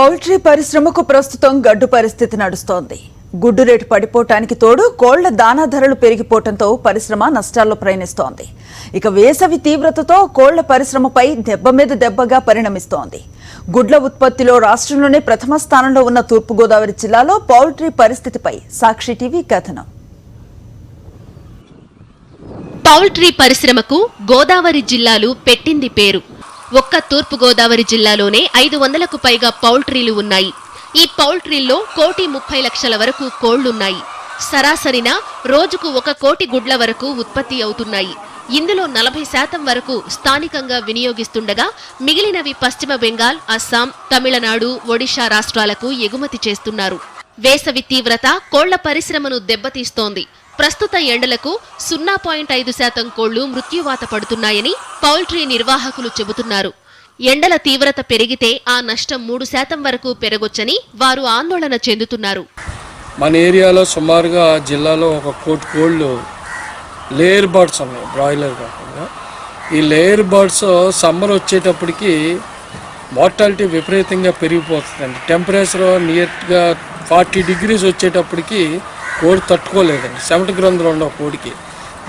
Poultry పరిశ్రమకు ప్రస్తుతం గడ్డు పరిస్థితి నడుస్తోంది. గుడ్డు రేటు పడిపోవటానికి తోడు కోళ్ల దానా ధరలు పెరిగిపోవడంతో పరిశ్రమ నష్టాల్లో ప్రయాణిస్తోంది. ఇక వేసవి తీవ్రతతో కోళ్ల పరిశ్రమపై దెబ్బ మీద దెబ్బగా పరిణమిస్తోంది. గుడ్ల ఉత్పత్తిలో రాష్ట్రంలోనే ప్రథమ స్థానంలో ఉన్న తూర్పుగోదావరి జిల్లాలో పౌల్ట్రీ పరిస్థితిపై సాక్షి టీవీ కథనం. పౌల్ట్రీ పరిశ్రమకు గోదావరి జిల్లాలు పెట్టింది పేరు. ఒక్క తూర్పుగోదావరి జిల్లాలోనే 500కు పైగా పౌల్ట్రీలు ఉన్నాయి. ఈ పౌల్ట్రీల్లో 1,30,00,000 వరకు కోళ్లున్నాయి. సరాసరిన రోజుకు 1 కోటి గుడ్ల వరకు ఉత్పత్తి అవుతున్నాయి. ఇందులో 40% వరకు స్థానికంగా వినియోగిస్తుండగా మిగిలినవి పశ్చిమ బెంగాల్, అస్సాం, తమిళనాడు, ఒడిషా రాష్ట్రాలకు ఎగుమతి చేస్తున్నారు. వేసవి తీవ్రత కోళ్ల పరిశ్రమను దెబ్బతీస్తోంది. ప్రస్తుత ఎండలకు 0.5% కోళ్లు మృత్యువాత పడుతున్నాయని పౌల్ట్రీ నిర్వాహకులు చెబుతున్నారు. ఎండల తీవ్రత పెరిగితే ఆ నష్టం 3% వరకు పెరగొచ్చని వారు ఆందోళన చెందుతున్నారు. మన ఏరియాలో సుమారుగా జిల్లాలో 1 కోటి కోళ్ళు లేయర్ బర్డ్స్ ఉన్నాయి, బ్రాయిలర్ కాకుండా. ఈ లేయర్ బర్డ్స్ సమ్మర్ వచ్చేటప్పటికి మార్టాలిటీ విపరీతంగా పెరిగిపోతుందండి. టెంపరేచర్ నియర్గా 40 degrees వచ్చేటప్పటికి కోడి తట్టుకోలేదండి. 70 గ్రంథులు ఉండవు కోడికి.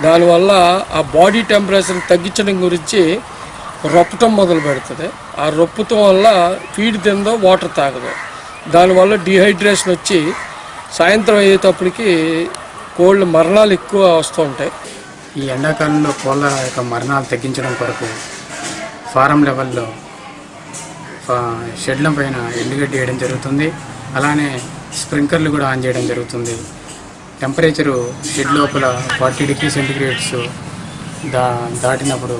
దానివల్ల ఆ బాడీ టెంపరేచర్ తగ్గించడం గురించి రొప్పటం మొదలు పెడుతుంది. ఆ రొప్పుతం వల్ల ఫీడ్ తిందో వాటర్ తాగదు. దానివల్ల డిహైడ్రేషన్ వచ్చి సాయంత్రం అయ్యేటప్పటికి కోళ్ళ మరణాలు ఎక్కువ వస్తూ ఉంటాయి. ఈ ఎండాకాలంలో కోళ్ళ యొక్క మరణాలు తగ్గించడం కొరకు ఫారం లెవెల్లో షెడ్ల పైన ఎండుగడ్డి వేయడం జరుగుతుంది. అలానే స్ప్రింక్లర్లు కూడా ఆన్ చేయడం జరుగుతుంది. టెంపరేచరు షెడ్ లోపల 40 degrees సెంటిగ్రేడ్స్ దాటినప్పుడు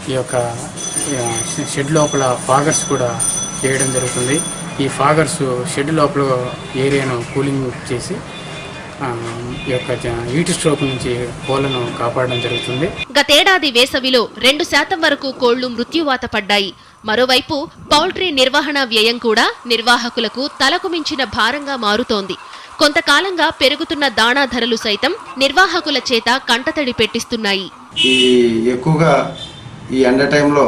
ఈ యొక్క షెడ్ లోపల ఫాగర్స్ కూడా చేయడం జరుగుతుంది. ఈ ఫాగర్స్ షెడ్ లోపల ఏరియాను కూలింగ్ చేసి ఈ యొక్క హీట్ స్ట్రోక్ నుంచి కోళ్లను కాపాడడం జరుగుతుంది. గతేడాది వేసవిలో 2% వరకు కోళ్లు మృత్యువాత పడ్డాయి. మరోవైపు పౌల్ట్రీ నిర్వహణ వ్యయం కూడా నిర్వాహకులకు తలకు మించిన భారంగా మారుతోంది. కొంతకాలంగా పెరుగుతున్న దాణా ధరలు సైతం నిర్వాహకుల చేత కంటతడి పెట్టిస్తున్నాయి. ఎక్కువగా ఈ ఎండ టైంలో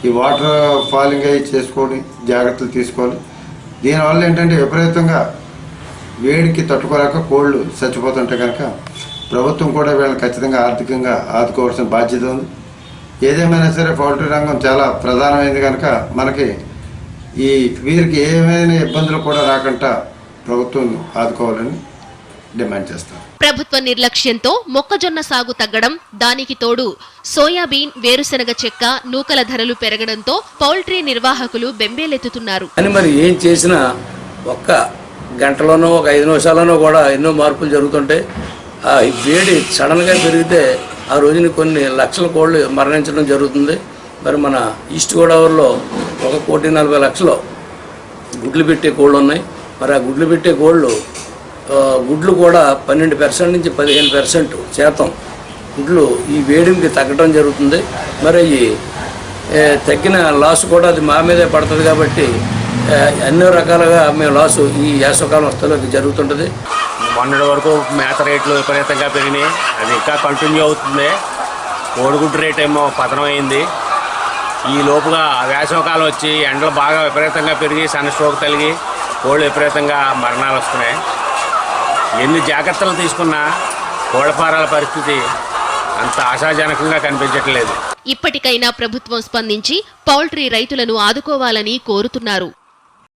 ఈ వాటర్ ఫాలింగ్ అయ్యి చేసుకొని జాగ్రత్తలు తీసుకోవాలి. దీనివల్ల ఏంటంటే విపరీతంగా వేడికి తట్టుకోలేక కోళ్ళు చచ్చిపోతుంటే కనుక ప్రభుత్వం కూడా వీళ్ళని ఖచ్చితంగా ఆర్థికంగా ఆదుకోవాల్సిన బాధ్యత ఉంది. ఏదేమైనా సరే పౌల్ట్రీ రంగం చాలా ప్రధానమైంది కనుక మనకి వీరికి ఏమైనా ఇబ్బందులు కూడా రాకుండా ప్రభుత్వం ఆదుకోవాలని డిమాండ్ చేస్తాం. ప్రభుత్వ నిర్లక్ష్యంతో మొక్కజొన్న సాగు తగ్గడం, దానికి తోడు సోయాబీన్, వేరుశనగ చెక్క, నూకల ధరలు పెరగడంతో పౌల్ట్రీ నిర్వాహకులు బెంబేలెత్తుతున్నారు. మరి ఏం చేసినా ఒక్క గంటలోనో 5 నిమిషాల్లోనో కూడా ఎన్నో మార్పులు జరుగుతుంటాయి. ఆ వేడి సడన్గా పెరిగితే ఆ రోజుని కొన్ని లక్షల కోళ్ళు మరణించడం జరుగుతుంది. మరి మన ఈస్ట్ గోదావరిలో 1,40,00,000 గుడ్లు పెట్టే కోళ్ళు ఉన్నాయి. మరి ఆ గుడ్లు పెట్టే కోళ్ళు గుడ్లు కూడా 12% నుంచి 15% గుడ్లు ఈ వేడికి తగ్గడం జరుగుతుంది. మరి ఈ తగ్గిన లాస్ కూడా అది మా మీదే పడుతుంది. కాబట్టి ఎన్నో రకాలుగా మేము లాసు ఈ వేసవకాలం వస్తలోకి జరుగుతుంటుంది. మొన్నటి వరకు మేత రేట్లు విపరీతంగా పెరిగినాయి. అది ఇంకా కంటిన్యూ అవుతుంది. కోడిగుడ్డు రేట్ ఏమో పతనం అయింది. ఈ లోపుగా వేసవకాలం వచ్చి ఎండలు బాగా విపరీతంగా పెరిగి సన్ స్ట్రోక్ తగిలి కోళ్ళు విపరీతంగా మరణాలు వస్తున్నాయి. ఎన్ని జాగ్రత్తలు తీసుకున్నా కోళ్ల ఫారాల పరిస్థితి అంత ఆశాజనకంగా కనిపించట్లేదు. ఇప్పటికైనా ప్రభుత్వం స్పందించి పౌల్ట్రీ రైతులను ఆదుకోవాలని కోరుతున్నారు.